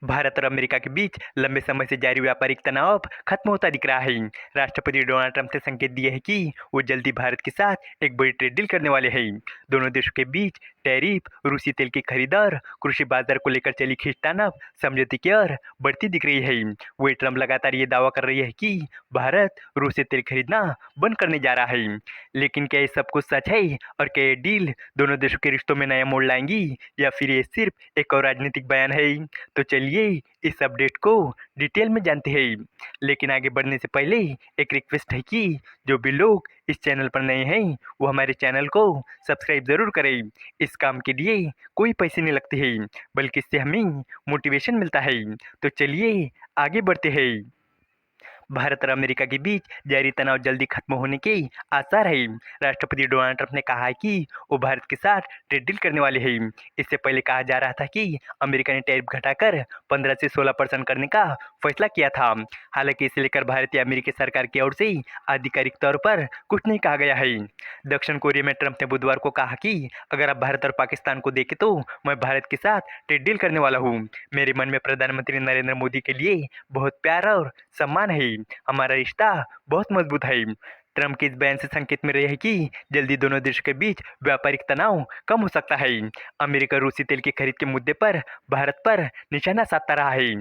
भारत और अमेरिका के बीच लंबे समय से जारी व्यापारिक तनाव खत्म होता दिख रहा है। राष्ट्रपति डोनाल्ड ट्रंप ने संकेत दिए हैं कि वो जल्दी भारत के साथ एक बड़ी ट्रेड डील करने वाले हैं। दोनों देशों के बीच टैरिफ, रूसी तेल की खरीद और कृषि बाजार को लेकर चली खींचतान समझौते की ओर बढ़ती दिख रही है। वही ट्रंप लगातार ये दावा कर रही है कि भारत रूसी तेल खरीदना बंद करने जा रहा है। लेकिन क्या ये सब कुछ सच है और क्या ये डील दोनों देशों के रिश्तों में नया मोड़ लाएंगी या फिर ये सिर्फ एक और राजनीतिक बयान है? तो चलिए इस अपडेट को डिटेल में जानते हैं। लेकिन आगे बढ़ने से पहले एक रिक्वेस्ट है कि जो भी लोग इस चैनल पर नए हैं वो हमारे चैनल को सब्सक्राइब ज़रूर करें। इस काम के लिए कोई पैसे नहीं लगते हैं, बल्कि इससे हमें मोटिवेशन मिलता है। तो चलिए आगे बढ़ते हैं। भारत और अमेरिका के बीच जारी तनाव जल्दी खत्म होने के आसार है। राष्ट्रपति डोनाल्ड ट्रंप ने कहा है कि वो भारत के साथ ट्रेड डील करने वाले हैं। इससे पहले कहा जा रहा था कि अमेरिका ने टैरिफ घटाकर 15 से 16% करने का फैसला किया था। हालांकि इसे लेकर भारत या अमेरिकी सरकार की ओर से आधिकारिक तौर पर कुछ नहीं कहा गया है। दक्षिण कोरिया में ट्रंप ने बुधवार को कहा कि अगर आप भारत और पाकिस्तान को देखें तो मैं भारत के साथ ट्रेड डील करने वाला हूँ। मेरे मन में प्रधानमंत्री नरेंद्र मोदी के लिए बहुत प्यार और सम्मान है। हमारा रिश्ता बहुत मजबूत है। ट्रंप के इस बयान से संकेत मिल रही है कि जल्दी दोनों देशों के बीच व्यापारिक तनाव कम हो सकता है। अमेरिका रूसी तेल की खरीद के मुद्दे पर भारत पर निशाना साधता रहा है।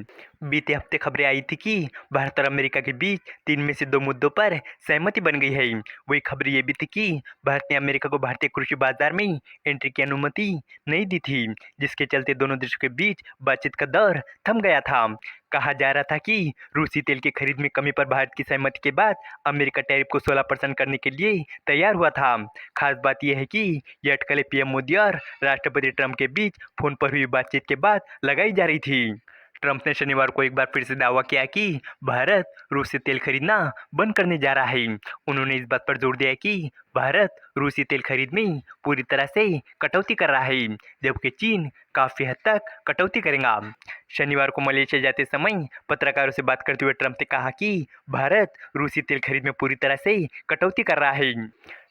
बीते हफ्ते खबरें आई थी कि भारत और अमेरिका के बीच 3 में से 2 मुद्दों पर सहमति बन गई है। वही खबर ये भी थी कि भारत ने अमेरिका को भारतीय कृषि बाजार में एंट्री की अनुमति नहीं दी थी, जिसके चलते दोनों देशों के बीच बातचीत का दौर थम गया था। कहा जा रहा था कि रूसी तेल की खरीद में कमी पर भारत की सहमति के बाद अमेरिका टैरिफ को 16% करने के लिए तैयार हुआ था। खास बात यह है कि ये अटकलें पीएम मोदी और राष्ट्रपति ट्रंप के बीच फोन पर हुई बातचीत के बाद लगाई जा रही थी। ट्रंप ने शनिवार को एक बार फिर से दावा किया कि भारत रूस से तेल खरीदना बंद करने जा रहा है। उन्होंने इस बात पर जोर दिया कि भारत रूसी तेल खरीद में पूरी तरह से कटौती कर रहा है, जबकि चीन काफी हद तक कटौती करेगा। शनिवार को मलेशिया जाते समय पत्रकारों से बात करते हुए ट्रंप ने कहा कि भारत रूसी तेल खरीद में पूरी तरह से कटौती कर रहा है।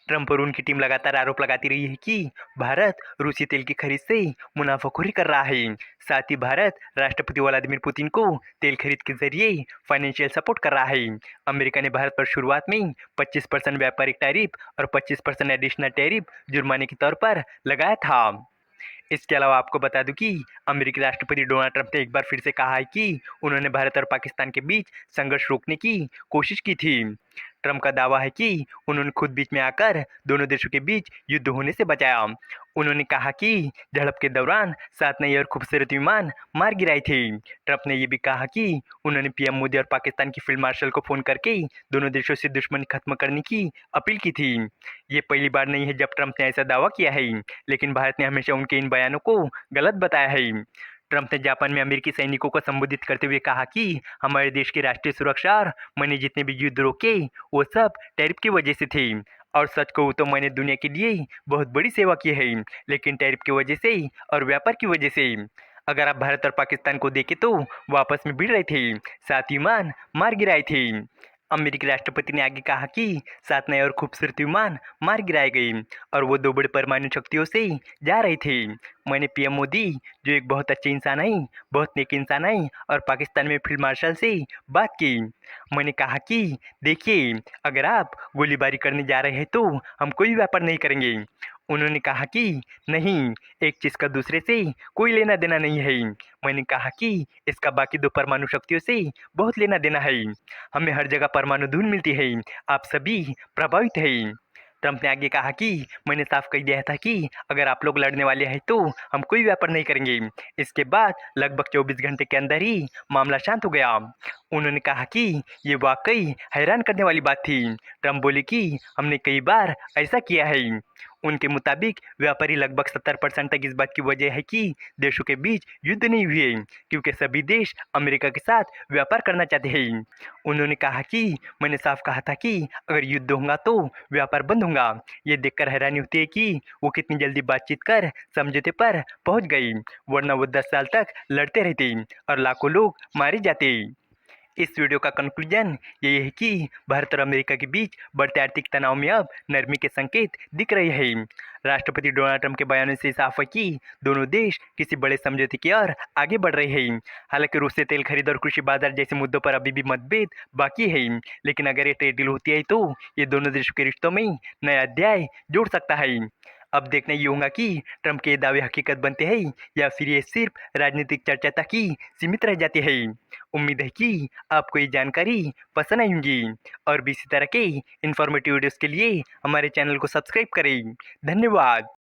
ट्रंप और उनकी टीम लगातार आरोप लगाती रही है कि भारत रूसी तेल की खरीद से मुनाफाखोरी कर रहा है। साथ ही भारत राष्ट्रपति व्लादिमीर पुतिन को तेल खरीद के जरिए फाइनेंशियल सपोर्ट कर रहा है। अमेरिका ने भारत पर शुरुआत में 25% व्यापारिक टैरिफ और 25% एडिशनल टैरिफ जुर्माने के तौर पर लगाया था। इसके अलावा आपको बता दूं कि अमेरिकी राष्ट्रपति डोनाल्ड ट्रंप ने एक बार फिर से कहा है कि उन्होंने भारत और पाकिस्तान के बीच संघर्ष रोकने की कोशिश की थी। ट्रंप का दावा है कि उन्होंने खुद बीच में आकर दोनों देशों के बीच युद्ध होने से बचाया। उन्होंने कहा कि झड़प के दौरान 7 नए और खूबसूरत विमान मार गिराए थे। ट्रंप ने यह भी कहा कि उन्होंने पीएम मोदी और पाकिस्तान की फील्ड मार्शल को फोन करके दोनों देशों से दुश्मनी खत्म करने की अपील की थी। ये पहली बार नहीं है जब ट्रंप ने ऐसा दावा किया है, लेकिन भारत ने हमेशा उनके इन बयानों को गलत बताया है। ट्रंप ने जापान में अमेरिकी सैनिकों को संबोधित करते हुए कहा कि हमारे देश की राष्ट्रीय सुरक्षा और मैंने जितने भी युद्ध रोके वो सब टैरिफ की वजह से थे। और सच कहूँ तो मैंने दुनिया के लिए बहुत बड़ी सेवा की है, लेकिन टैरिफ की वजह से और व्यापार की वजह से। अगर आप भारत और पाकिस्तान को देखें तो वो आपस में भिड़ रहे थे, 7 विमान मार गिराए थे। अमेरिकी राष्ट्रपति ने आगे कहा कि 7 नए और खूबसूरत विमान मार गिराए गए और वो 2 बड़ी परमाणु शक्तियों से जा रहे थे। मैंने पीएम मोदी, जो एक बहुत अच्छे इंसान है, बहुत नेक इंसान है, और पाकिस्तान में फील्ड मार्शल से बात की। मैंने कहा कि देखिए, अगर आप गोलीबारी करने जा रहे हैं तो हम कोई व्यापार नहीं करेंगे। उन्होंने कहा कि नहीं, एक चीज़ का दूसरे से कोई लेना देना नहीं है। मैंने कहा कि इसका बाकी 2 परमाणु शक्तियों से बहुत लेना देना है। हमें हर जगह परमाणु धूल मिलती है, आप सभी प्रभावित हैं। ट्रंप ने आगे कहा कि मैंने साफ कह दिया था कि अगर आप लोग लड़ने वाले हैं तो हम कोई व्यापार नहीं करेंगे। इसके बाद लगभग 24 घंटे के अंदर ही मामला शांत हो गया। उन्होंने कहा कि ये वाकई हैरान करने वाली बात थी। ट्रंप बोले कि हमने कई बार ऐसा किया है। उनके मुताबिक व्यापारी लगभग 70% तक इस बात की वजह है कि देशों के बीच युद्ध नहीं हुए, क्योंकि सभी देश अमेरिका के साथ व्यापार करना चाहते हैं। उन्होंने कहा कि मैंने साफ कहा था कि अगर युद्ध होगा तो व्यापार बंद होगा। ये देखकर हैरानी होती है कि वो कितनी जल्दी बातचीत कर समझौते पर पहुंच गई, वरना वो 10 साल तक लड़ते रहते और लाखों लोग मारे जाते। इस वीडियो का कंक्लूजन ये है कि भारत और अमेरिका के बीच बढ़ते आर्थिक तनाव में अब नरमी के संकेत दिख रहे हैं। राष्ट्रपति डोनाल्ड ट्रंप के बयानों से साफ है कि दोनों देश किसी बड़े समझौते की ओर आगे बढ़ रहे हैं। हालांकि रूस से तेल खरीद और कृषि बाजार जैसे मुद्दों पर अभी भी मतभेद बाकी है, लेकिन अगर ये ट्रेड डील होती है तो ये दोनों देशों के रिश्तों में नया अध्याय जोड़ सकता है। अब देखना ये होगा कि ट्रंप के दावे हकीकत बनते हैं या फिर ये सिर्फ राजनीतिक चर्चा तक ही सीमित रह जाती है। उम्मीद है कि आपको ये जानकारी पसंद आई होगी और भी इसी तरह के इन्फॉर्मेटिव वीडियोस के लिए हमारे चैनल को सब्सक्राइब करें। धन्यवाद।